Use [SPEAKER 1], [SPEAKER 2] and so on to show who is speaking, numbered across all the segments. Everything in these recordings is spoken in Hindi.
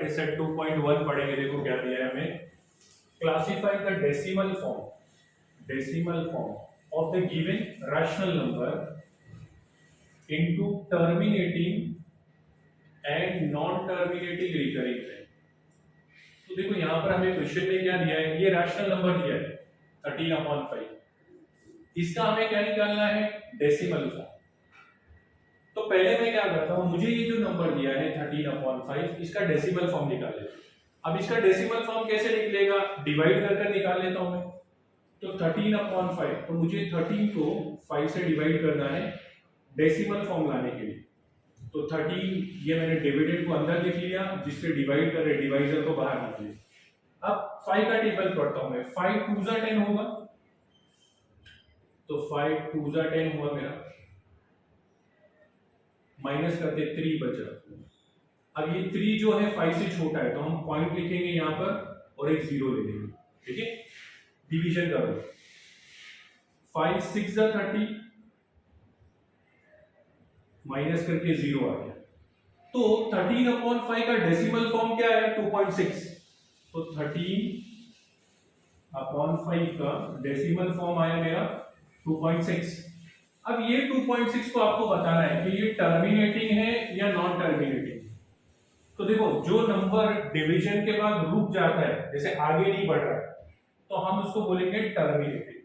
[SPEAKER 1] प्रैक्टिस सेट 2.1 पढ़ेंगे। देखो क्या दिया है हमें, classify the decimal form of the given rational number into terminating and non terminating recurring है। तो देखो यहाँ पर हमें क्वेश्चन में क्या दिया है, ये रैशनल नंबर दिया है 13/5, इसका हमें क्या निकालना है, डेसिमल फॉर्म। तो पहले मैं क्या करता हूँ, मुझे ये जो नंबर दिया है 13/5, इसका डेसिमल फॉर्म निकाल लेता हूँ। अब इसका डेसिमल फॉर्म कैसे निकलेगा, डिवाइड कर निकाल लेता हूँ मैं। तो 13/5, तो मुझे 13 को 5 से डिवाइड करना है डेसिमल फॉर्म लाने के लिए। तो 13 ये मैंने डिविडेंड को अंदर लिख लिया, जिससे डिवाइड कर रहे डिवाइजर को बाहर निकाल लिया। अब 5 का टेबल पढ़ता हूँ मैं, 5 2 10 होगा, तो 5 2 10 हुआ मेरा, माइनस करते 3 बचा। अब ये 3 जो है 5 से छोटा है, तो हम पॉइंट लिखेंगे यहाँ पर और एक 0 ले लेंगे, ठीक है। डिवीजन करो, 5 6 30, माइनस करके 0 आ गया। तो 13/5 का डेसिमल फॉर्म क्या है, 2.6। तो 13/5 का डेसिमल फॉर्म आया मेरा 2.6। अब ये 2.6 को आपको बताना है कि ये टर्मिनेटिंग है या नॉन टर्मिनेटिंग। तो देखो, जो नंबर डिवीजन के बाद रुक जाता है, जैसे आगे नहीं बढ़ रहा है, तो हम उसको बोलेंगे टर्मिनेटिंग।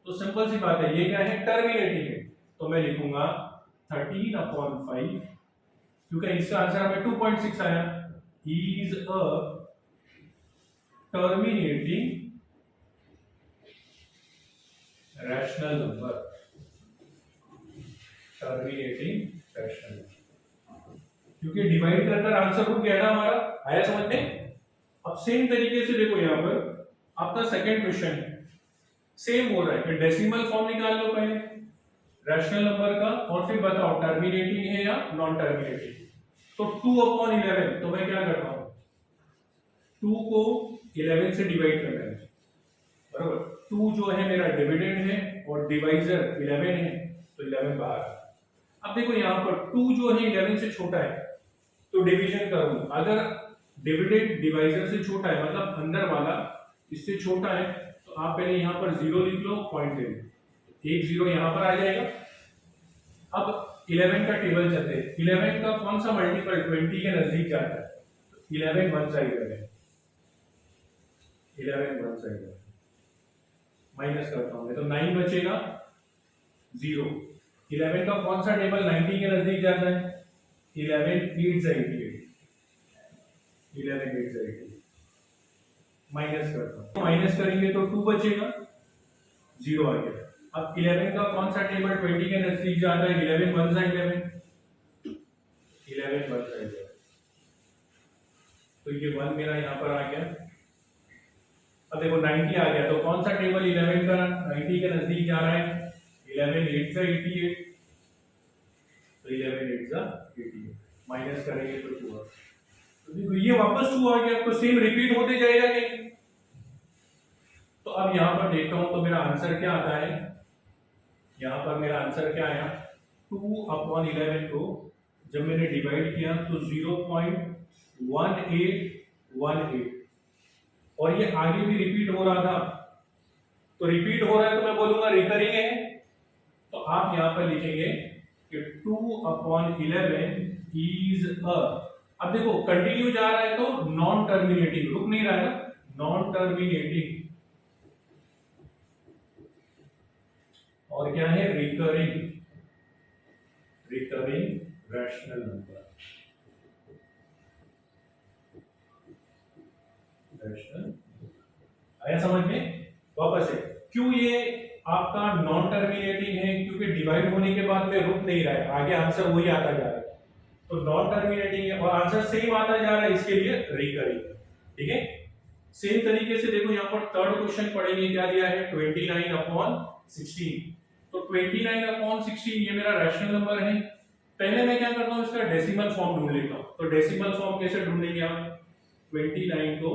[SPEAKER 1] तो सिंपल सी बात है, ये क्या है, टर्मिनेटिंग है। तो मैं लिखूंगा 13/5, क्योंकि इसका आंसर हमें 2.6 आया, is a terminating rational number. Terminating rational, क्योंकि डिवाइड कर आंसर रुक गया ना हमारा, आया समझ में। अब सेम तरीके से देखो, यहां पर आपका सेकंड क्वेश्चन है, सेम हो रहा है कि डेसिमल फॉर्म निकाल लो पहले रैशनल नंबर का, और फिर बताओ टर्मिनेटिंग है या नॉन टर्मिनेटिंग। तो 2/11, तो मैं क्या करता हूं, 2 को 11 से डिवाइड करना है, बराबर। 2 जो है मेरा डिविडेंड है और डिवाइजर 11 है, तो 11 बाहर। अब देखो यहाँ पर 2 जो है 11 से छोटा है, तो डिवीजन करूंगा। अगर डिविडेंड डिवाइजर से छोटा है, मतलब अंदर वाला इससे छोटा है, तो आप पहले यहाँ पर 0 लिख लो, पॉइंट ले लो, एक 0 यहाँ पर आ जाएगा। अब 11 का टेबल चलते हैं, 11 का कौन सा मल्टीपल 20 के नजदीक जाता है, तो 11 वन साइड है, 11 वन साइड है, माइनस करता हूं मैं, तो 9 बचेगा 0। 11 का कौन सा टेबल 90 के नजदीक जाता है, 11 8 88, 11 8 88, माइनस करता हूं, माइनस करेंगे तो 2 बचेगा, 0 आ गया। अब 11 का कौन सा टेबल 20 के नजदीक जाता है, 11 वन साइड 11 वन साइड, तो ये 1 मेरा यहाँ पर आ गया। अब देखो 90 आ गया, तो कौन सा टेबल 11 का 90 के नजदीक जा रहा है, 11 8 88, तो 11 8 88, माइनस करेंगे तो 2 आ। तो देखो ये वापस 2 आ गया, तो सेम रिपीट होते जाएगा कि। तो अब यहां पर देखता हूं, तो मेरा आंसर क्या आता है, यहां पर मेरा आंसर क्या आया, 2/11 को जब मैंने डिवाइड किया तो 0.1818, और ये आगे भी रिपीट हो रहा था, तो रिपीट हो रहा है तो मैं बोलूंगा रिकरिंग है। तो आप यहां पर लिखेंगे कि 2/11 इज अ, अब देखो कंटिन्यू जा रहा है तो नॉन टर्मिनेटिंग, रुक नहीं रहा है ना, नॉन टर्मिनेटिंग, और क्या है, रिकरिंग रैशनल नंबर, रैशनल। आया समझ में। वापस है, क्यों ये आपका नॉन टर्मिनेटिंग है, क्योंकि डिवाइड होने के बाद में रुक नहीं रहा है, आगे आंसर वही आता जा रहा है, तो नॉन टर्मिनेटिंग है और आंसर सेम आता जा रहा है, इसके लिए रिकरिंग, ठीक है। सेम तरीके से देखो यहाँ पर थर्ड क्वेश्चन पढ़ेंगे, क्या दिया है, 29/16। तो 29/16 ये मेरा रैशनल नंबर है। पहले मैं क्या करता हूँ, इसका डेसिमल फॉर्म ढूंढ लेता हूँ। तो डेसिमल फॉर्म कैसे ढूंढेंगे आप, 29 को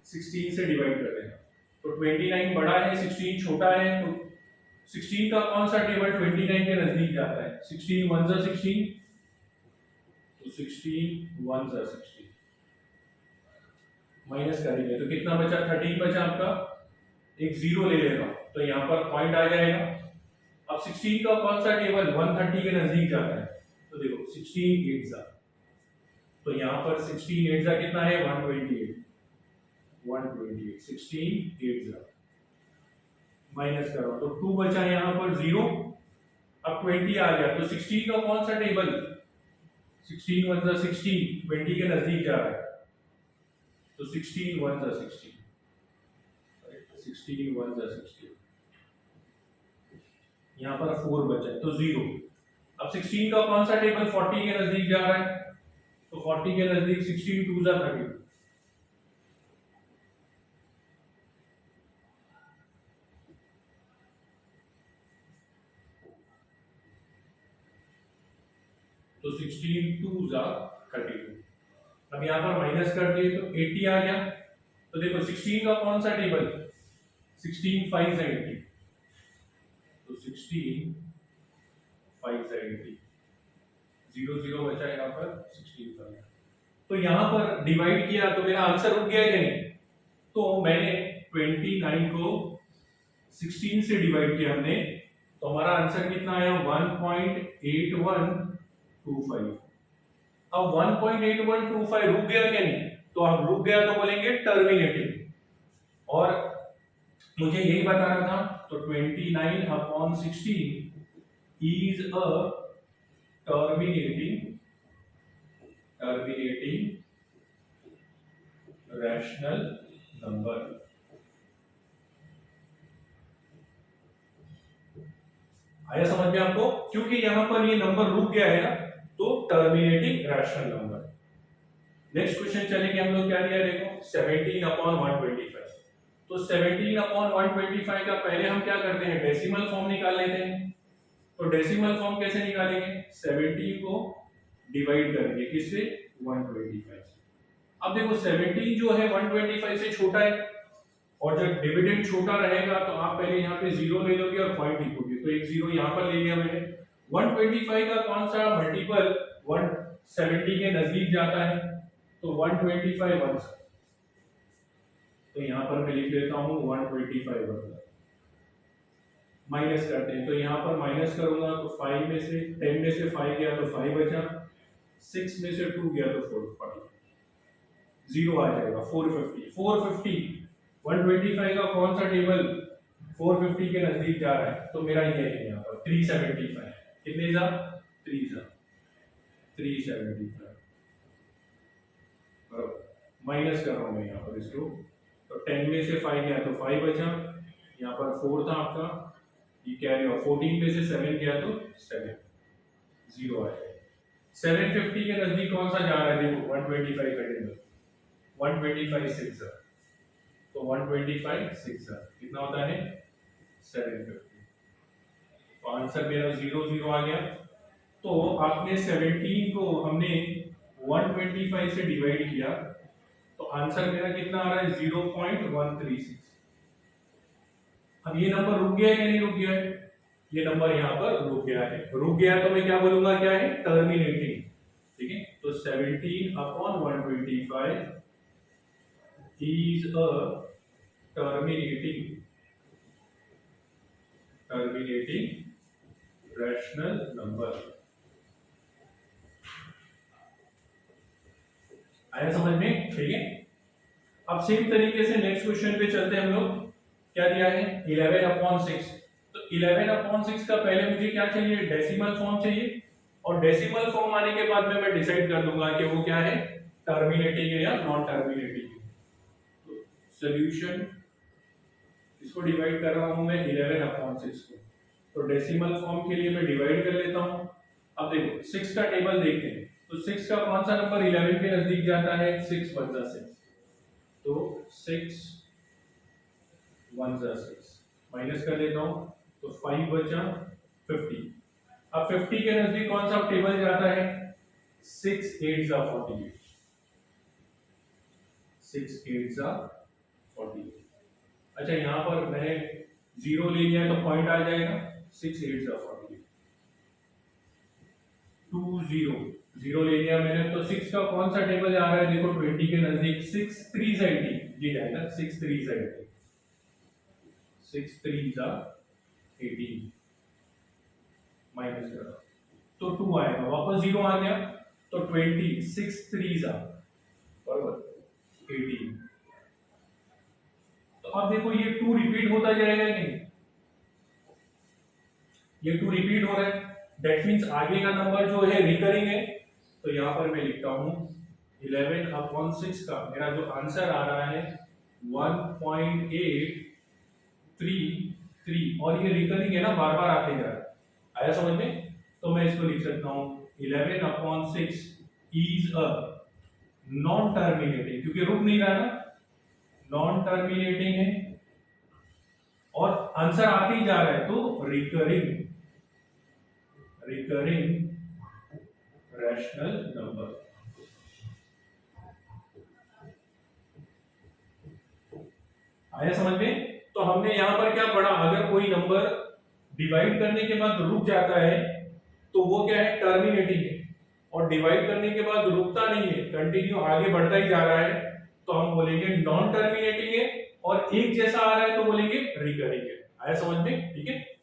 [SPEAKER 1] 16 से डिवाइड कर देना। तो 29 बड़ा है, 16 छोटा है, तो 16 का कौन सा टेबल 29 के नजदीक जाता है, 16 1 16, तो 16 1 16, माइनस करेंगे तो कितना बचा, 13 बचा आपका, एक जीरो ले लेगा तो यहाँ पर पॉइंट आ जाएगा। अब 16 का कौन सा टेबल 130 के नजदीक जाता है, तो देखो 16 8 जा, तो यहाँ पर 16 8 जा कितना है 128, 16 8 जा माइनस करो तो 2 बचा यहाँ पर 0, अब 20 आ गया तो 16 का कौन सा टेबल, 16 1 जा 16, 20 के नजदीक जा रहा है तो 16 1 जा 16, 16 1 जा 16, यहाँ पर 4 बचा है तो 0। अब 16 का कौन सा टेबल 40 के नजदीक जा रहा है, तो 40 के नजदीक 16 2 जा 30, तो 16 2 जा 32। अब यहाँ पर माइनस कर दिए तो 80 आ गया, तो देखो 16 का कौन सा टेबल, 16 5 जा 80, तो 16 5 जा 80, 0 0 बचा यहाँ पर 16 5। तो यहाँ पर डिवाइड किया तो मेरा आंसर उठ गया क्या नहीं, तो मैंने 29 को 16 से डिवाइड किया हमने, तो हमारा आंसर कितना आया 1.8125। अब 1.8125 रुक गया क्या नहीं, तो हम रुक गया तो बोलेंगे टर्मिनेटिंग, और मुझे यही बताना था, तो 29 upon 16 is a terminating rational number. आया समझ में आपको, क्योंकि यहां पर ये नंबर रुक गया है ना, तो terminating rational number. Next question चलेंगे हम लोग, क्या दिया देखो 17 अपॉन 125। तो 17 अपॉन 125 का पहले हम क्या करते हैं, डेसिमल फॉर्म निकाल लेते हैं। तो डेसिमल फॉर्म कैसे निकालेंगे, 17 को डिवाइड करेंगे किससे, 125 से। अब देखो 17 जो है 125 से छोटा है, और जब डिविडेंड छोटा रहेगा तो आप पहले यहाँ पे जीरो ले लोगे और पॉइंट लिखोगे, तो एक जीरो यहाँ पर ले लिया मैंने। 125 का कौन सा मल्टीपल 170 के नजदीक जाता है, तो 125 1, तो यहाँ पर मैं लिख लेता हूँ 125 1, माइनस करते हैं, तो यहाँ पर माइनस करूंगा तो 5 में से 10 में से 5 गया तो 5 बचा, 6 में से 2 गया तो 4, 0 आ जाएगा 450 125 का कौन सा टेबल 450 के नजदीक जा रहा है, तो मेरा ये है यहाँ पर 375, कितने जा 375, माइनस कर रहा हूँ मैं यहाँ पर इसको, तो 10 में से 5 गया तो 5 बचा, यहाँ पर 4 था आपका, ये कैरी और 14 में से 7 गया तो 7, 0 आया। 750 के नजदीक कौन सा जा रहा है, देखो 125 का टेबल 125 6 है, तो 125 6 है, कितना होता है 750, तो आंसर मेरा 0 0 आ गया। तो आपने 17 को हमने 125 से डिवाइड किया, तो आंसर मेरा कितना आ रहा है 0.136। अब ये नंबर रुक गया है या नहीं रुक गया है, ये नंबर यहाँ पर रुक गया है, रुक गया तो मैं क्या बोलूंगा, क्या है टर्मिनेटिंग, ठीक है। तो 17 upon 125 is a terminating rational number। आया समझ में, ठीक है। अब सेम तरीके से नेक्स्ट क्वेश्चन पे चलते हैं हम लोग, क्या दिया है 11 अपॉन 6। तो 11 अपॉन 6 का पहले मुझे क्या चाहिए, डेसिमल फॉर्म चाहिए, और डेसिमल फॉर्म आने के बाद में मैं डिसाइड कर दूंगा कि वो क्या है, टर्मिनेटिंग है या नॉन टर्मिनेटिंग है। तो सॉल्यूशन, इसको डिवाइड कर रहा हूं मैं 11 अपॉन 6 को, तो डेसिमल फॉर्म के लिए मैं डिवाइड कर लेता हूं। अब देखो 6 का टेबल देखते हैं, तो 6 का कौन सा नंबर 11 के नजदीक जाता है, 6 1 जा 6, तो 6 1 जा 6, माइनस कर लेता हूं, तो 5 बचा 50। अब 50 के नजदीक कौन सा टेबल जाता है, 6 8 जा 48, 6 8 जा 48। अच्छा यहाँ पर मैंने 0 ले लिया तो पॉइंट आ जाएगा, 6 8 जा 48, 2 0 जीरो ले लिया मैंने, तो 6 का कौन सा टेबल जा रहा है, देखो 20 के नजदीक, 6 3 80, ये जाएगा 6 3 80, 6 3 जा 80 माइनस करो तो 2 आएगा, वापस 0 आ गया, तो 20 6 3 जा बराबर 80। तो अब देखो ये 2 रिपीट होता जाएगा कि नहीं, ये 2 रिपीट हो रहा है, दैट मींस आगे का नंबर जो है रिकरिंग है। तो यहां पर मैं लिखता हूं 11/6 का मेरा जो आंसर आ रहा है 1.833, और ये रिकरिंग है ना, बार बार आते जा रहा है, आया समझ में। तो मैं इसको लिख सकता हूं 11/6 इज अ नॉन टर्मिनेटिंग, क्योंकि रुक नहीं रहा ना, नॉन टर्मिनेटिंग है और आंसर आते ही जा रहा है, तो रिकरिंग रैशनल नंबर। आया समझ में। तो हमने यहां पर क्या पढ़ा, अगर कोई नंबर डिवाइड करने के बाद रुक जाता है तो वो क्या है, टर्मिनेटिंग है, और डिवाइड करने के बाद रुकता नहीं है, कंटिन्यू आगे बढ़ता ही जा रहा है, तो हम बोलेंगे नॉन टर्मिनेटिंग है, और एक जैसा आ रहा है तो बोलेंगे रिकरिंग है। आया समझ में, ठीक है।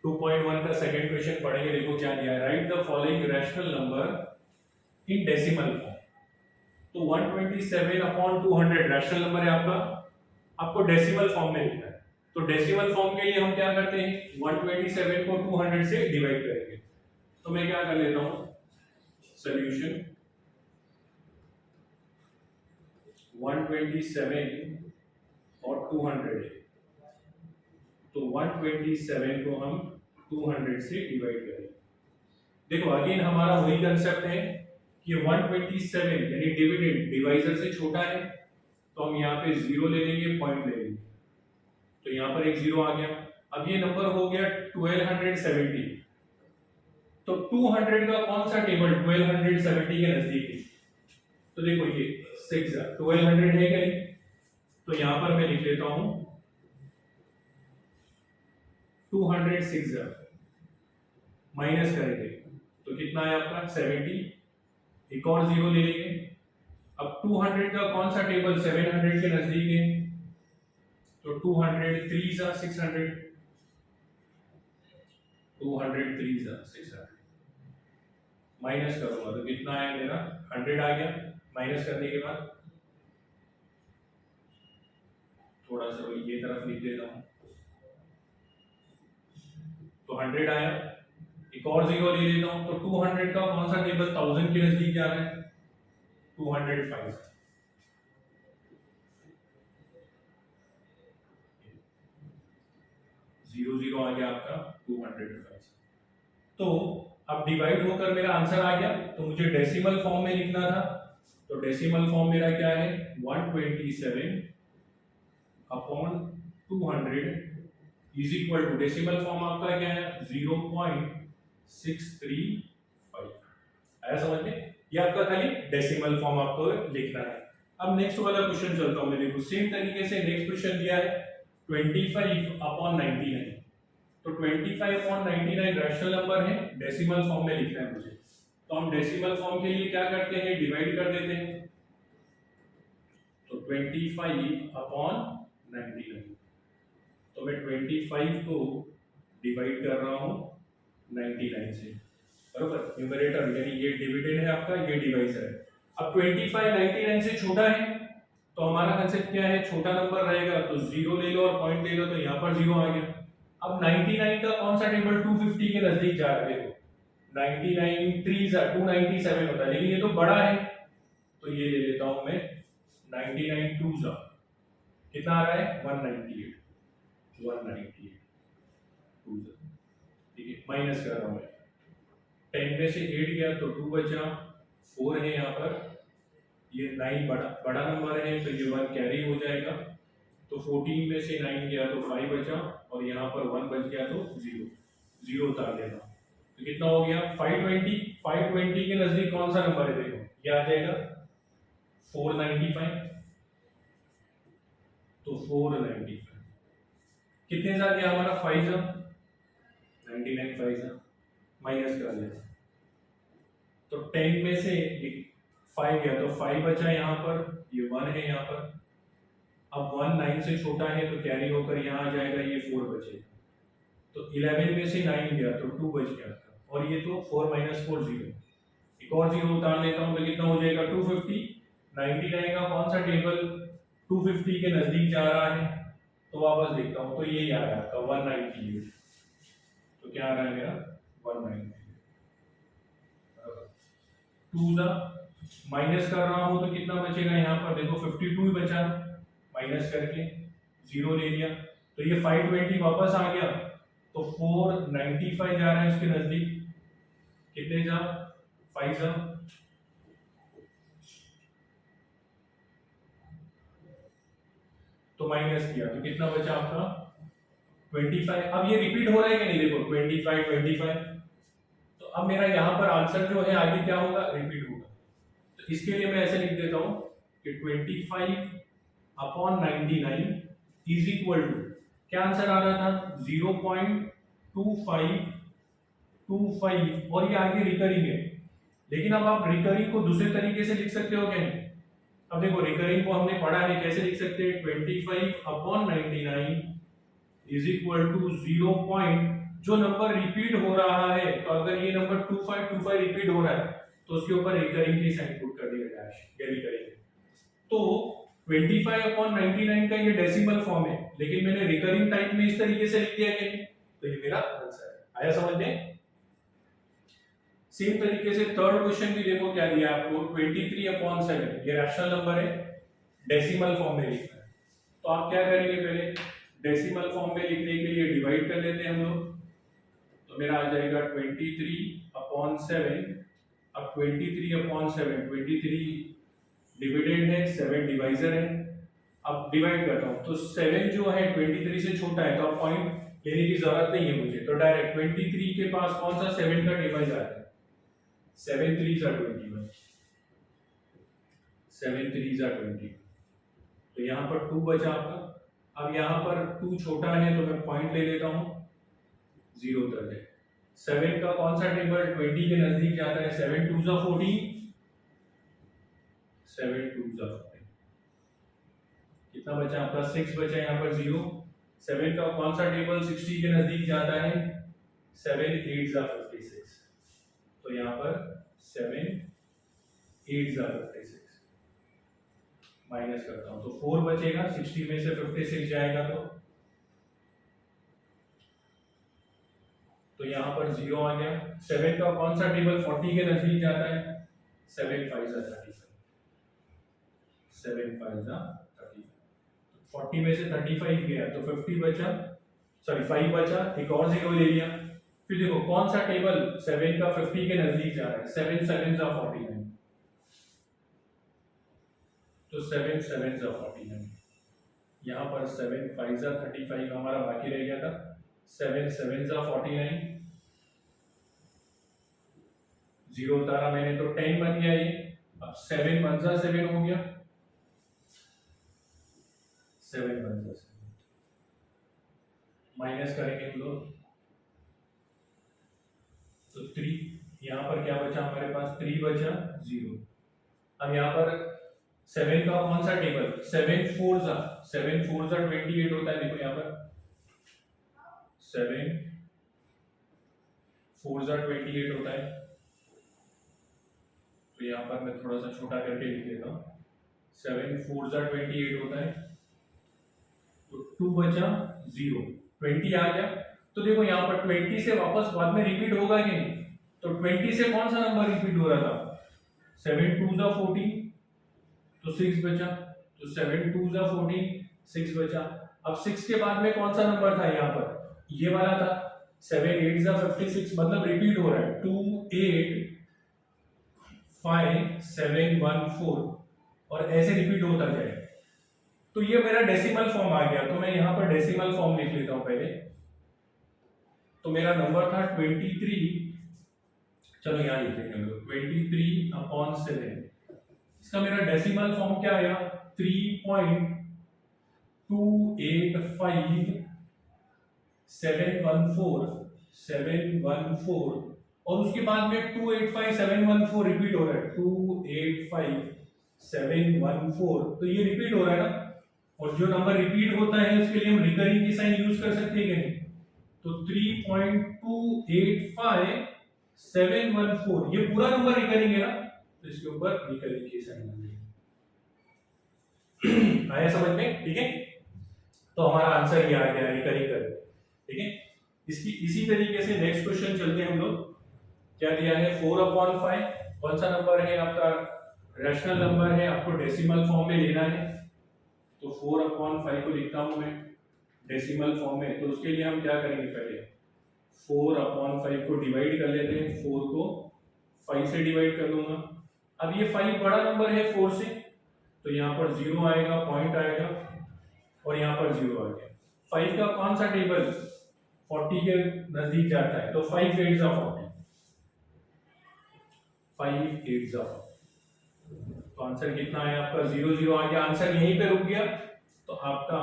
[SPEAKER 1] 2.1 का सेकंड क्वेश्चन पढ़ेंगे, देखो क्या दिया है, right the following rational number in decimal form. तो 127/200 रैशनल नंबर है आपका, आपको डेसिमल फॉर्म में लिखना है। तो डेसिमल फॉर्म के लिए हम क्या करते हैं, 127 को 200 से डिवाइड करेंगे। तो मैं क्या कर लेता हूं, सॉल्यूशन 127 और 200 है, तो 127 को हम 200 से डिवाइड करेंगे। देखो अगेन हमारा वही कंसेप्ट है कि 127 यानी डिविडेंड डिवाइजर से छोटा है, तो हम यहाँ पे 0 ले लेंगे, पॉइंट ले लेंगे, तो यहाँ पर एक 0 आ गया। अब ये नंबर हो गया 1270, तो 200 का कौन सा टेबल 1270 के नजदीक है, तो देखो ये 6 1200 है क्या नहीं, तो यहाँ पर मैं लिख लेता हूं 206 माइनस करेंगे तो कितना है आपका 70, एक और 0 ले लेंगे। अब 200 का कौन सा टेबल 700 के नजदीक है, तो 200 3 600, 203 600 माइनस करूंगा तो कितना आया मेरा 100 आ गया। माइनस करने के बाद थोड़ा सा ये तरफ लिख देता हूं, तो 100 आया, एक और 0 ले लेता हूं, तो 200 का कौन सा टेबल 1000 के नजदीक जा रहा है, 205, 0 आ गया आपका 205। तो अब डिवाइड होकर मेरा आंसर आ गया, तो मुझे डेसिमल फॉर्म में लिखना था, तो डेसिमल फॉर्म मेरा क्या है 127/200 is equal to, decimal form आपका क्या है 0.635। आया समझ में, ये आपका खाली डेसिमल फॉर्म आपको लिखना है। अब नेक्स्ट वाला क्वेश्चन चलता हूं मैं, देखो सेम तरीके से नेक्स्ट क्वेश्चन दिया है 25/99, तो 25/99 रैशनल नंबर है, डेसिमल फॉर्म में लिखना है मुझे। तो हम डेसिमल फॉर्म के लिए क्या करते हैं, डिवाइड कर देते हैं, तो 25/99, तो मैं 25 को डिवाइड कर रहा हूं 99 से, बरोबर, न्यूमरेटर यानी ये डिविडेंड है आपका, ये डिवाइजर है। अब 25 99 से छोटा है, तो हमारा कंसेप्ट क्या है, छोटा नंबर रहेगा तो 0 ले लो और पॉइंट ले लो, तो यहाँ पर 0 आ गया। अब 99 का कौन सा टेबल 250 के नजदीक जा रहा है, देखो 99 3 297 होता है, लेकिन ये तो बड़ा है, तो ये ले लेता हूं मैं 99 2 कितना आ रहा है 198, 198 2, ठीक है। माइनस कर रहा हूं मैं, 10 में से 8 गया तो 2 बचा, 4 है यहाँ पर, ये 9 बड़ा नंबर है तो ये 1 कैरी हो जाएगा, तो 14 में से 9 गया तो 5 बचा, और यहाँ पर 1 बच गया तो 0 उतार देना, तो कितना हो गया 520 के नजदीक कौन सा नंबर है, देखो ये आ जाएगा 495, तो 495 कितने जा गया हमारा 5 99 5 माइनस कर लेना, तो 10 में से 5 गया तो 5 बचा यहाँ पर, ये 1 है यहाँ पर। अब 1 9 से छोटा है तो कैरी होकर यहाँ आ जाएगा, ये 4 बचेगा। तो 11 में से 9 गया तो 2 बच गया था, और ये तो 4 - 4 0। एक और 0 उतार लेता हूँ तो कितना हो जाएगा 250। 99 का कौन सा टेबल 250 के नजदीक जा रहा है, तो वापस देखता हूँ तो ये आ रहा है आपका 198। तो क्या आ रहा है मेरा 198। 2 जा माइनस कर रहा हूँ तो कितना बचेगा यहाँ पर, देखो 52 ही बचा, माइनस करके 0 ले लिया तो ये 520 वापस आ गया। तो 495 जा रहा है इसके नजदीक, कितने जा 5 जा, तो माइनस किया तो कितना बचा आपका 25। अब ये रिपीट हो रहा है कि नहीं, देखो 25 25। तो अब मेरा यहाँ पर आंसर जो है आगे क्या होगा, रिपीट होगा। तो इसके लिए मैं ऐसे लिख देता हूँ कि 25/99 इज इक्वल टू, क्या आंसर आ रहा था 0.2525, और ये आगे रिकरिंग है। लेकिन अब आप रिकरिंग को दूसरे तरीके से लिख सकते हो क्या नहीं। अब देखो रिकरिंग को हमने पढ़ा है, कैसे लिख सकते हैं 25/99 इज इक्वल टू 0 पॉइंट, जो नंबर रिपीट हो रहा है, तो अगर ये नंबर 2525 रिपीट हो रहा है तो उसके ऊपर रिकरिंग की साइन पुट कर दिया डैश, या रिकरिंग। तो 25/99 का ये डेसिमल फॉर्म है, लेकिन मैंने रिकरिंग टाइप में इस तरीके से लिख दिया है, तो ये मेरा आंसर है। आया समझ में। सेम तरीके से थर्ड क्वेश्चन भी देखो क्या दिया आपको, 23/7, ये रैशनल नंबर है, डेसिमल फॉर्म में लिखना है। तो आप क्या करेंगे, पहले डेसिमल फॉर्म में लिखने के लिए डिवाइड कर लेते हैं हम लोग। तो मेरा आ जाएगा 23/7। अब 23/7, 23 डिविडेंड है, 7 डिवाइजर है। अब डिवाइड करता हूं तो 7 जो है 23 से छोटा है, तो अब पॉइंट लेने की जरूरत नहीं है मुझे, तो डायरेक्ट 23 के पास कौन सा 7 का डिवाइज आता है, 7 3s are 21, 7 3s are 21। तो यहाँ पर 2 बचा आपका। अब यहाँ पर 2 छोटा है तो मैं पॉइंट ले लेता हूँ, 0 तक है। 7 का कौन सा टेबल 20 के नजदीक जाता है, 7 2s are 14, 7 2s are 14। कितना बचा आपका 6 बचा यहाँ पर 0। 7 का कौन सा टेबल 60 के नजदीक जाता है, 7 8s are 56। तो यहाँ पर 7 8s are 56, माइनस करता हूं तो 4 बचेगा, 60 में से 56 जाएगा तो यहाँ पर 0 आ गया। 7 का कौन सा टेबल 40 के नजदीक जाता है, 7 5s are 35, 7 5s are 35। 40 में से 35 गया तो 50 बचा, सॉरी 5 बचा, एक और 0 ले लिया। फिर देखो कौन सा टेबल 7 का 50 के नजदीक जा रहा है, 7 7s are 49, तो 7 7s are 49। यहाँ पर 7 5s are 35 हमारा बाकी रह गया था, 7 7s are 49, 0 उतारा मैंने तो 10 बन गया ये। अब 7 1s are 7 हो गया, 7 1s are 7, माइनस करेंगे हम लोग तो 3, यहाँ पर क्या बचा हमारे पास 3 बचा 0। अब यहाँ पर 7 का कौन सा टेबल, 7 4s are 28 होता है, देखो यहाँ पर 7 4s are 28 होता है। तो यहाँ पर मैं थोड़ा सा छोटा करके लिख देता हूँ, 7 4s are 28 होता है, तो 2 बचा 0, 20 आ गया। तो देखो यहाँ पर 20 से वापस बाद में रिपीट होगा कि नहीं, तो 20 से कौन सा नंबर रिपीट हो रहा था, 7 2s are 14, तो 6 बचा, तो 7 2s are 14, 6 बचा। अब 6 के बाद में कौन सा नंबर था यहाँ पर, ये वाला था, 7 8s are 56, मतलब रिपीट हो रहा है 2 8 5 7 1 4, और ऐसे रिपीट होता जाए। तो ये मेरा डेसिमल फॉर्म आ गया, तो मैं यहाँ पर डेसिमल फॉर्म लिख लेता हूँ पहले। तो मेरा नंबर था 23, चलो यहाँ लिख लेंगे हम लोग 23/7। इसका मेरा डेसिमल फॉर्म क्या आया 3.285 714 और उसके बाद में 285714 रिपीट हो रहा है, 285714, तो ये रिपीट हो रहा है ना, और जो नंबर रिपीट होता है उसके लिए हम रिकरिंग की साइन यूज कर सकते हैं कि नहीं, तो 3.285714 ये पूरा नंबर रिकरिंग है ना, तो इसके ऊपर रिकरिंग की साइन होगी। आया समझ में? ठीक है, तो हमारा आंसर ये आ गया रिकरिंग कर, ठीक है। इसकी इसी तरीके से नेक्स्ट क्वेश्चन चलते हैं हम लोग। क्या दिया है, 4/5 कौन सा नंबर है आपका, रैशनल नंबर है, आपको डेसिमल फॉर्म में लेना है, तो 4/5 को लिखता हूं मैं डेसिमल फॉर्म में। तो उसके लिए हम क्या करेंगे, पहले 4/5 को डिवाइड कर लेते हैं, 4 को 5 से डिवाइड कर दूंगा। अब ये 5 बड़ा नंबर है 4 से, तो यहाँ पर 0 आएगा, पॉइंट आएगा, और यहाँ पर 0 आ गया। 5 का कौन सा टेबल 40 के नजदीक जाता है, तो 5 8 जा 40, 5 8 जा 40, तो आंसर कितना है आपका 0 0 आ गया, आंसर यहीं पे रुक गया। तो आपका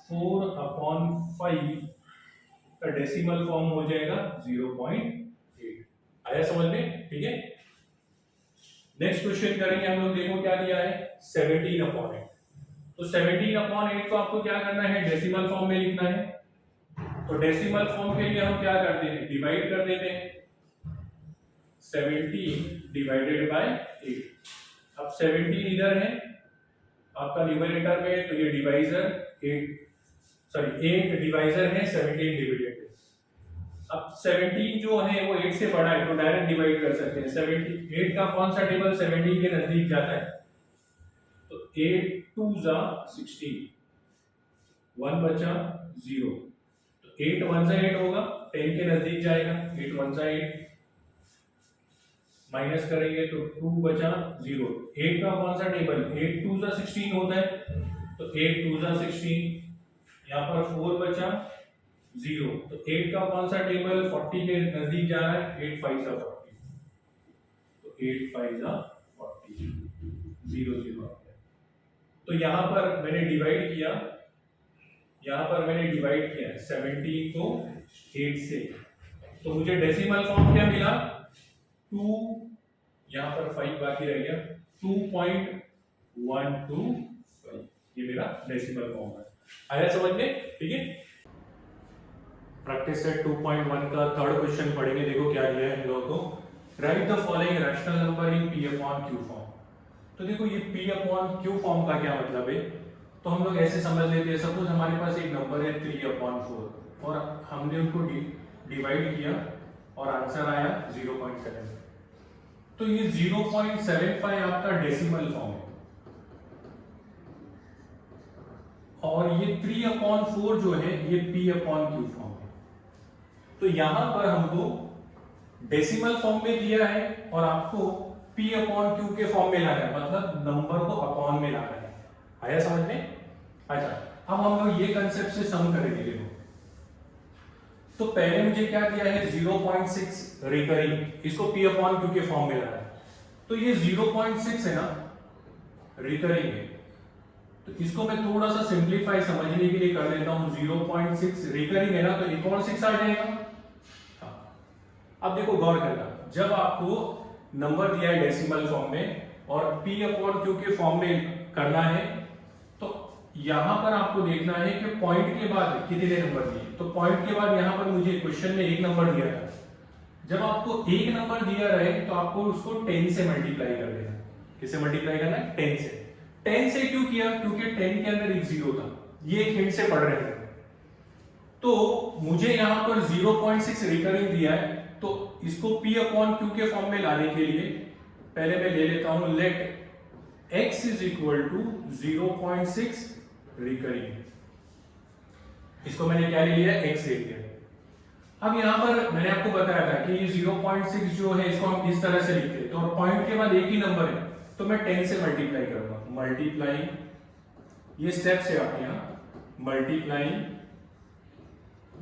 [SPEAKER 1] 4/5 का डेसिमल फॉर्म हो जाएगा 0.8। आया समझ में? ठीक है, नेक्स्ट क्वेश्चन करेंगे हम लोग। देखो क्या दिया है, 17/8। तो 17/8 को आपको क्या करना है, डेसिमल फॉर्म में लिखना है। तो डेसिमल फॉर्म के लिए हम क्या करते हैं, डिवाइड कर देते हैं, 17 डिवाइडेड बाय 8। अब 17 इधर है आपका न्यूमरेटर में, तो ये डिवाइजर 8 डिवाइजर है 17 डिवाइडेड। अब 17 जो है वो 8 से बड़ा है, तो डायरेक्ट डिवाइड कर सकते हैं। 8 का कौन सा टेबल 17 के नजदीक जाता है, तो 8 2 जा 16, 1 बचा 0, तो 8 1 जा 8 होगा, 10 के नजदीक जाएगा, 8 1 जा 8, माइनस करेंगे तो 2 बचा 0। 8 का कौन सा टेबल, 8 2 जा 16 होता है, तो 8 2 जा 16, यहाँ पर 4 बचा 0, तो 8 का कौन सा टेबल 40 के नजदीक जा रहा है, 8 5 जा 40, तो 8 5 जा 40, 0 0 आ गया। तो यहाँ पर मैंने डिवाइड किया, 17 को 8 से, तो मुझे डेसिमल फॉर्म क्या मिला, 2, यहाँ पर 5 बाकी रह गया, 2.125, ये मेरा डेसिमल फॉर्म है। आया समझ में? ठीक है, प्रैक्टिस सेट 2.1 का थर्ड क्वेश्चन पढ़ेंगे। देखो क्या दिया है हम लोगों को, right the following rational number in P/Q form. तो देखो ये P/Q फॉर्म का क्या मतलब है, तो हम लोग ऐसे समझ लेते हैं, सपोज हमारे पास एक नंबर है 3/4 और हमने उनको डिवाइड किया और आंसर आया 0.7, तो ये 0.75 आपका डेसिमल फॉर्म है, और ये 3/4 जो है ये P/Q फॉर्म है। तो यहां पर हमको डेसिमल फॉर्म में दिया है और आपको P/Q के फॉर्म में लाना है, मतलब नंबर को अपॉन में लाना है। आया समझ में? अच्छा, अब हम लोग ये कंसेप्ट से सम करेंगे। देखो, तो पहले मुझे क्या दिया है 0.6 रिकरिंग, इसको P/Q के फॉर्म में लाना है। तो ये 0.6 है ना, रिकरिंग है, तो इसको मैं थोड़ा सा सिंपलीफाई समझने के लिए कर देता हूं। 0.6 रिकरिंग है ना, तो एक और 6 आ जाएगा। हाँ, अब देखो गौर करना, जब आपको नंबर दिया है डेसिमल फॉर्म में और P/Q के फॉर्म में करना है, तो यहां पर आपको देखना है कि पॉइंट के बाद कितने नंबर दिए। तो पॉइंट के बाद यहां पर मुझे क्वेश्चन में एक नंबर दिया था, जब आपको एक नंबर दिया रहे तो आपको उसको 10 से मल्टीप्लाई कर देना। किससे मल्टीप्लाई करना है, 10 से। 10 से क्यों किया, क्योंकि 10 के अंदर एक 0 था, ये एक हिंट से पढ़ रहे हैं। तो मुझे यहां पर 0.6 रिकरिंग दिया है, तो इसको P/Q के फॉर्म में लाने के लिए पहले मैं ले लेता हूं let x is equal to 0.6 recurring. इसको मैंने क्या ले लिया, x ले लिया। अब यहां पर मैंने आपको बताया था कि ये 0.6 जो है इसको हम इस तरह से लिखते हैं, तो पॉइंट के बाद एक ही नंबर है, तो मैं 10 से मल्टीप्लाई करूंगा। मल्टीप्लाई, ये स्टेप्स है आपके यहां, multiplying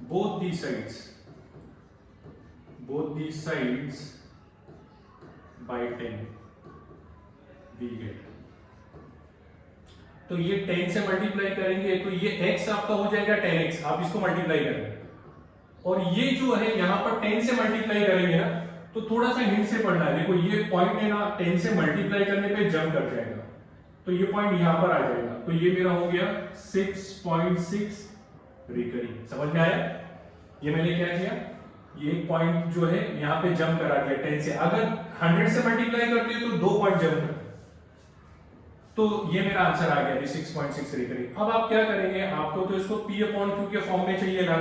[SPEAKER 1] both these sides by 10 we get। तो ये 10 से मल्टीप्लाई करेंगे तो ये x आपका हो जाएगा 10x, आप इसको मल्टीप्लाई करेंगे, और ये जो है यहां पर 10 से मल्टीप्लाई करेंगे ना, तो थोड़ा सा हिंट से पढ़ना है। देखो ये पॉइंट है ना 10 से मल्टीप्लाई करने पे जंप कर जाएगा, तो ये पॉइंट यहाँ पर आ जाएगा, तो ये मेरा हो गया 6.6 रिकरिंग। समझ में आया? ये मैंने क्या किया, ये एक पॉइंट जो है यहाँ पे जंप करा दिया 10 से। अगर 100 से मल्टीप्लाई करते तो 2 पॉइंट जंप करते, तो ये मेरा आंसर आ गया 6.6 रिकरिंग। अब आप क्या करेंगे, आपको तो इसको P अपॉन Q के फॉर्म में चाहिए ना,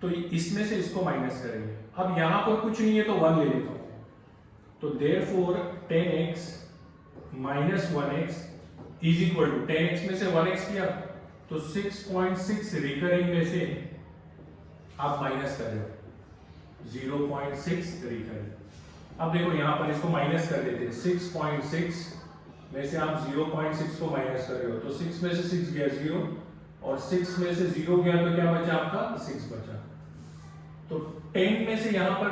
[SPEAKER 1] तो इसमें से इसको माइनस करेंगे। अब यहां पर कुछ नहीं है तो 1 ले लेता हूं, तो therefore 10x minus 1x is equal to 10x में से 1x किया तो 6.6 रिकरिंग में से आप माइनस कर रहे हो 0.6 रिकरिंग। अब देखो यहां पर इसको माइनस कर देते हैं, 6.6 में से आप 0.6 को माइनस कर रहे हो, तो 6 में से 6 गया 0 और 6 में से 0 गया तो क्या बचा आपका 6 बचा। तो 10 में से यहां पर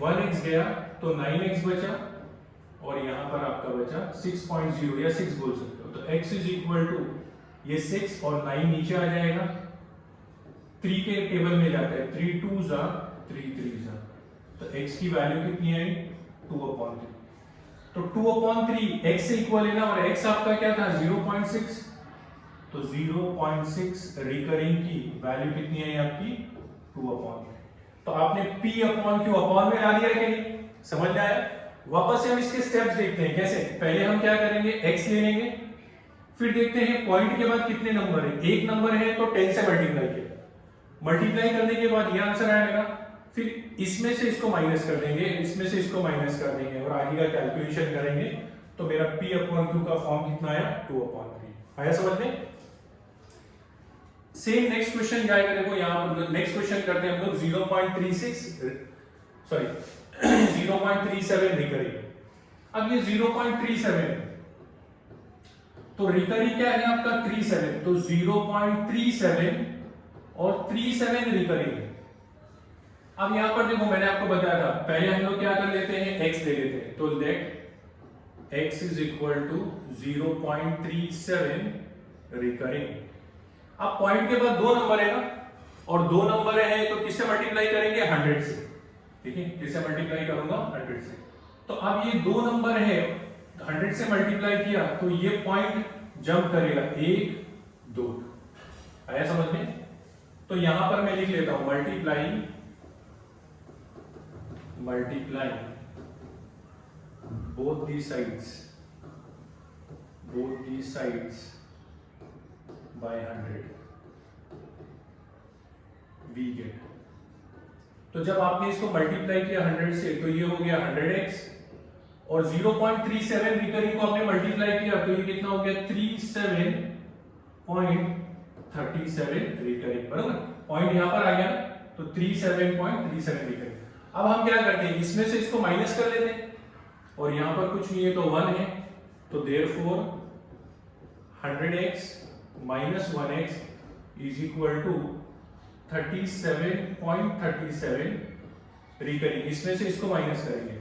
[SPEAKER 1] 1x गया तो 9x बचा और यहां पर आपका बचा 6.0 या 6 बोल सकते हो। तो x इज इक्वल टू ये 6 और 9 नीचे आ जाएगा, 3 के टेबल में जाता है, 3 2 जा 3 3 जा, तो x की वैल्यू कितनी है 2/3। तो 2/3 x से इक्वल है ना, और x आपका क्या था 0.6, तो 0.6 रिकरिंग की वैल्यू कितनी है आपकी 2/3। तो आपने P अपॉन Q अपॉन में ला दिया कि नहीं, समझ में आया? वापस से हम इसके स्टेप्स देखते हैं कैसे। पहले हम क्या करेंगे, x ले लेंगे, फिर देखते हैं पॉइंट के बाद कितने नंबर है। एक नंबर है तो 10 से मल्टीप्लाई किया, मल्टीप्लाई करने के बाद ये आंसर आया मेरा, फिर इसमें से इसको माइनस कर देंगे, इसमें से इसको माइनस कर देंगे और आगे का कैलकुलेशन करेंगे, तो मेरा P अपॉन Q का फॉर्म कितना आया 2/3 आया। समझ में? सेम नेक्स्ट क्वेश्चन जाएगा। देखो यहां पर नेक्स्ट क्वेश्चन करते हैं हम लोग 0.37 रिकरिंग। अब ये 0.37 है तो रिकरिंग क्या है आपका 37, तो 0.37 और 37 रिकरिंग है। अब यहां पर देखो मैंने आपको बताया था, पहले हम लोग क्या कर लेते हैं x ले लेते हैं, तो let x is equal to 0.37 recurring. अब पॉइंट के बाद 2 नंबर है ना, और 2 नंबर है तो किससे मल्टीप्लाई करेंगे 100 से, ठीक है, किससे मल्टीप्लाई करूंगा 100 से। तो अब ये 2 नंबर है, 100 से मल्टीप्लाई किया तो ये पॉइंट जंप करेगा 1 2, आया समझ में? तो यहां पर मैं लिख लेता हूं multiply both the sides by 100 we get। तो जब आपने इसको मल्टीप्लाई किया 100 से तो ये हो गया 100x, और 0.37 रिकरिंग को आपने मल्टीप्लाई किया तो ये कितना हो गया 37.37 रिकरिंग, बराबर? पॉइंट यहां पर आ गया तो 37.37 रिकरिंग। अब हम क्या करते हैं, इसमें से इसको माइनस कर लेते हैं, और यहां पर कुछ नहीं है तो 1 है, तो therefore 100x minus 1x is equal to 37.37 recurring. इसमें से इसको माइनस करेंगे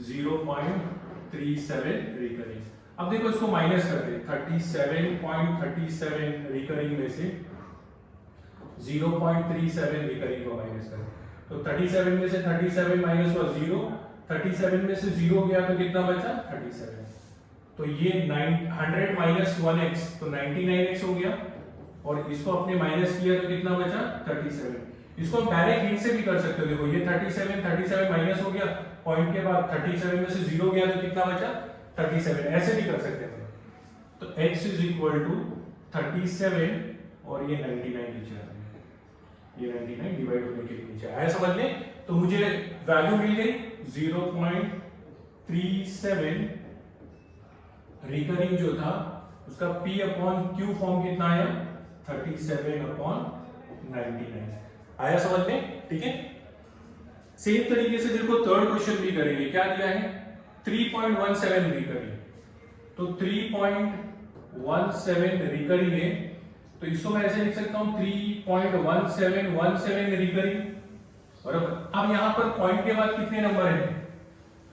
[SPEAKER 1] 0.37 रिकरिंग। अब देखो इसको माइनस करते हैं, 37.37 रिकरिंग में से 0.37 रिकरिंग को माइनस करें, तो 37 में से 37 माइनस हुआ 0, 37 में से 0 गया तो कितना बचा 37। तो ये 100 माइनस 1x तो 99x हो गया, और इसको आपने माइनस किया तो कितना बचा 37। इसको हम डायरेक्ट हिंट से भी कर सकते हो। देखो ये 37 माइनस हो गया, पॉइंट के बाद 37 में से 0 गया तो कितना बचा 37, ऐसे भी कर सकते हैं। तो x इज इक्वल टू 37 और ये 99 नीचे आ गया, ये 99 डिवाइड होने के लिए नीचे आया, समझ में? तो मुझे वैल्यू मिल गई 0.37 रिकरिंग जो था उसका P अपॉन Q फॉर्म कितना आया 37/99 आया, समझ में? ठीक है। सेम तरीके से देखो थर्ड क्वेश्चन भी करेंगे। क्या दिया है 3.17 रिकरिंग, तो 3.17 रिकरिंग है, तो इसको मैं ऐसे लिख सकता हूं 3.1717 रिकरिंग, बराबर? अब यहां पर पॉइंट के बाद कितने नंबर हैं,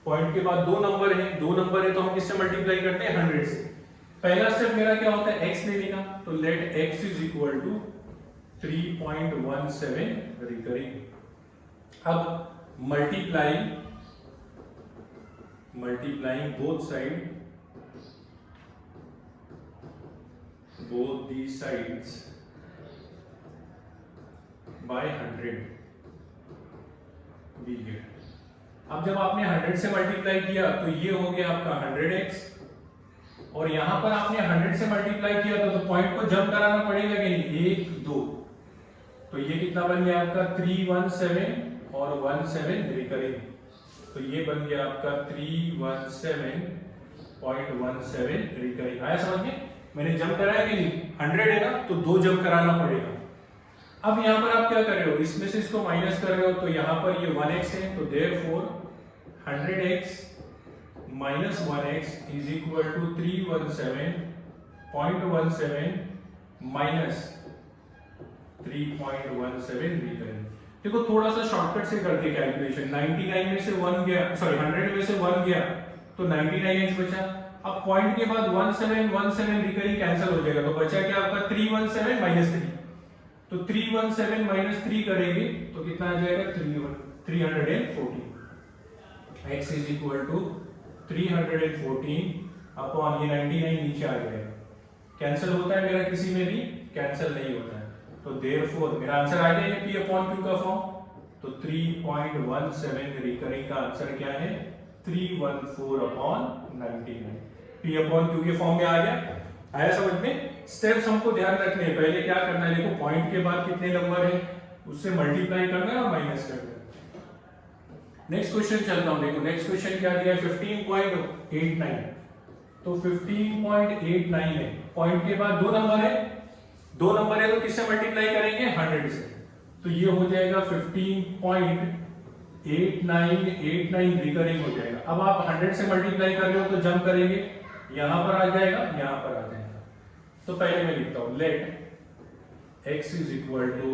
[SPEAKER 1] पॉइंट के बाद 2 नंबर हैं, 2 नंबर है तो हम किससे मल्टीप्लाई करते हैं 100 से। पहला स्टेप मेरा क्या होता है x ले लेना, तो let x is equal to 3.17 recurring. अब multiply multiplying both these sides by 100 we get। अब जब आपने 100 से मल्टीप्लाई किया तो ये हो गया आपका 100x, और यहां पर आपने 100 से मल्टीप्लाई किया तो पॉइंट को जंप कराना पड़ेगा कि नहीं, 1 2, तो ये कितना बन गया आपका 317 और 17 रिकरिंग, तो ये बन गया आपका 317.17 रिकरिंग। आया समझ में? मैंने जंप कराया कि नहीं, 100 है ना तो 2 जंप कराना पड़ेगा। अब यहां पर आप क्या कर रहे हो, इसमें से इसको माइनस कर रहे हो, तो यहां पर ये 1x है, तो therefore 100x minus 1x is equal to 317.17 minus 3.17 recurring. देखो थोड़ा सा शॉर्टकट से करके कैलकुलेशन, 99 में से 1 गया, सॉरी 100 में से 1 गया तो 99x बचा। अब पॉइंट के बाद 1717 रिकरिंग कैंसिल हो जाएगा, तो बचा क्या आपका 317 माइनस 3, तो 317 माइनस 3 करेंगे तो कितना आ जाएगा 314। x is equal to 314 upon ये 99 नीचे आ जाएगा। कैंसिल होता है मेरा, किसी में भी कैंसिल नहीं होता है, तो देयरफॉर मेरा आंसर आ गया ये p अपॉन q का फॉर्म, तो 3.17 रिकरिंग का आंसर क्या है 314 अपॉन 99, p अपॉन q के फॉर्म में आ गया। आया समझ में? स्टेप्स हमको ध्यान रखने हैं, पहले क्या करना है, देखो पॉइंट के बाद कितने नंबर है उससे मल्टीप्लाई करना है और माइनस करना है। नेक्स्ट क्वेश्चन चलता हूं, देखो नेक्स्ट क्वेश्चन क्या दिया है 15.89, तो 15.89 है, पॉइंट के बाद 2 नंबर है, 2 नंबर है तो किससे मल्टीप्लाई करेंगे 100 से, तो ये हो जाएगा 15.8989 रिकरिंग हो जाएगा। अब आप 100 से मल्टीप्लाई कर रहे हो तो जंप करेंगे, यहां पर आ जाएगा, यहां पर आ जाएगा, तो पहले मैं लिखता हूं let x is equal to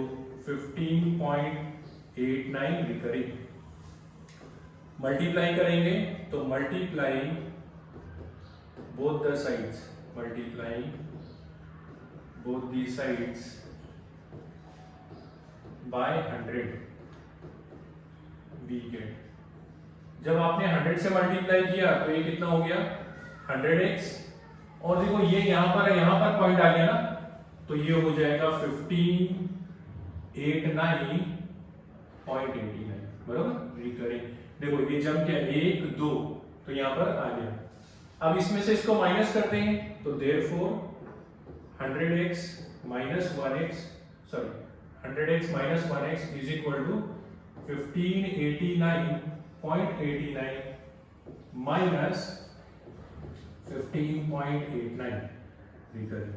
[SPEAKER 1] 15.89 recurring, multiply करेंगे तो multiplying both the sides, multiplying both the sides by 100 we get. जब आपने 100 से मल्टीप्लाई किया तो ये कितना हो गया 100x, और देखो ये यहां पर पॉइंट आ गया ना, तो ये हो जाएगा 1589.89 बराबर रिकरिंग। देखो ये जंप क्या 1 2, तो यहां पर आ गया। अब इसमें से इसको माइनस करते हैं, तो therefore 100x minus 1x, sorry 100x minus 1x is equal to 1589.89 minus 15.89 recurring.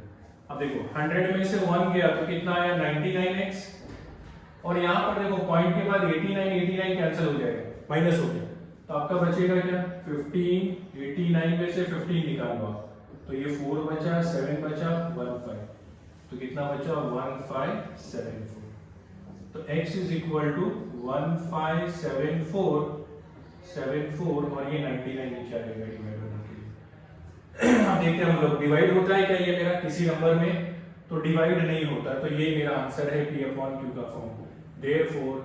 [SPEAKER 1] अब देखो 100 में से 1 गया तो कितना आया 99x, और यहां पर देखो पॉइंट के बाद 89 कैंसिल हो जाएगा, माइनस हो गया, तो आपका बचेगा क्या 1589 में से 15 निकाल लो आप, तो ये 4 बचा, 7 बचा, 15, तो कितना बचा 1574, तो x इज इक्वल टू 1574 और ये 99 नीचे आ जाएगा डिवाइड होने के लिए। अब देखते हैं हम लोग डिवाइड होता है क्या ये मेरा किसी नंबर में, तो डिवाइड नहीं होता, तो ये मेरा आंसर है p अपॉन q का form. Therefore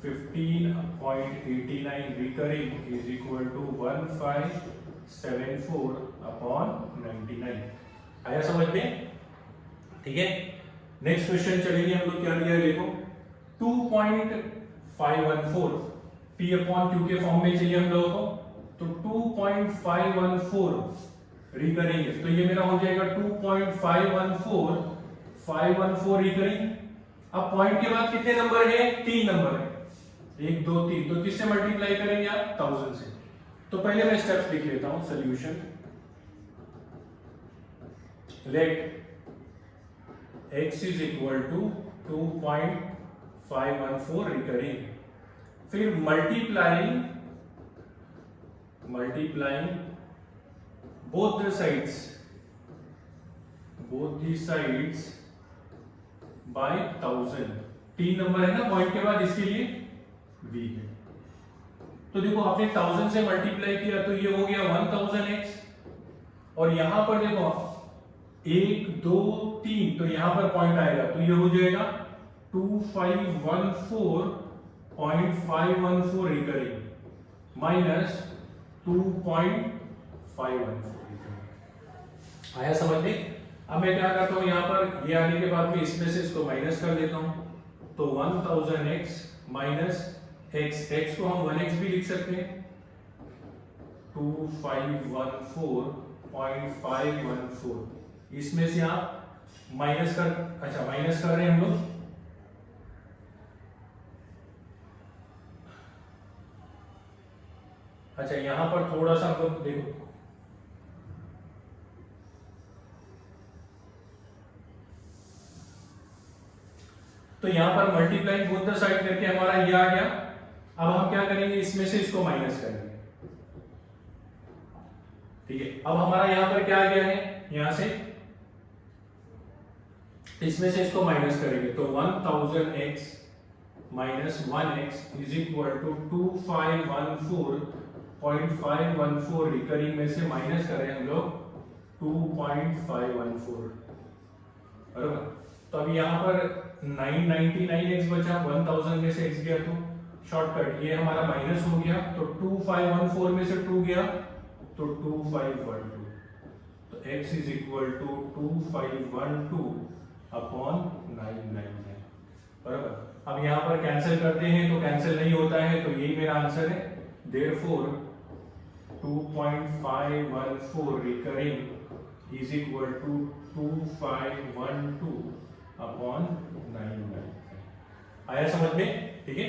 [SPEAKER 1] 15.89 recurring is equal to 1574 upon 99। आया समझ में? ठीक है, नेक्स्ट क्वेश्चन चलेंगे हम लोग, क्या दिया देखो 2.514 p अपॉन q के फॉर्म में चाहिए हम लोगों को, तो 2.514 रिकरिंग है, तो ये मेरा हो जाएगा 2.514 रिकरिंग। अब पॉइंट के बाद कितने नंबर है 3 नंबर है, 1 2 3, तो किससे मल्टीप्लाई करेंगे आप 1000 से। तो पहले मैं स्टेप्स लिख लेता हूं, solution let x is equal to 2.514 recurring, फिर multiplying both the sides by 1000, 3 number है ना पॉइंट के बाद, इसके लिए v है। तो देखो आपने 1000 से मल्टीप्लाई किया तो ये हो गया 1000x, और यहां पर देखो 1 2 3, तो यहां पर पॉइंट आएगा तो ये हो जाएगा 2514.514 रिकरिंग माइनस 2.514 आया समझ में। अब मैं क्या करता हूँ, यहाँ पर ये आने के बाद में इसमें से इसको माइनस कर देता हूँ, तो 1000x माइनस x को हम 1x भी लिख सकते हैं, 2514.514, इसमें से आप माइनस कर, अच्छा माइनस कर रहे हैं हम लोग, अच्छा यहां पर थोड़ा सा हम लोग देखो, तो यहां पर मल्टीप्लाई बोथ द साइड करके हमारा ये आ गया। अब हम क्या करेंगे, इसमें से इसको माइनस करेंगे, ठीक है। अब हमारा यहां पर क्या आ गया है, यहां से इसमें से इसको माइनस करेंगे, तो 1000x minus 1x is equal to 2514.514, recurring में से माइनस करें हम लोग 2.514, बराबर। तो अब यहाँ पर 999x बचा, 1000 में से x गया तो शॉर्टकट ये हमारा माइनस हो गया, तो 2514 में से 2 गया तो 2512, तो x is equal to 2512 upon 999, बराबर। अब यहाँ पर कैंसिल करते हैं तो कैंसिल नहीं होता है, तो यही मेरा आंसर है, therefore 2.514 recurring is equal to 2512 upon 999। आया समझ में, ठीक है।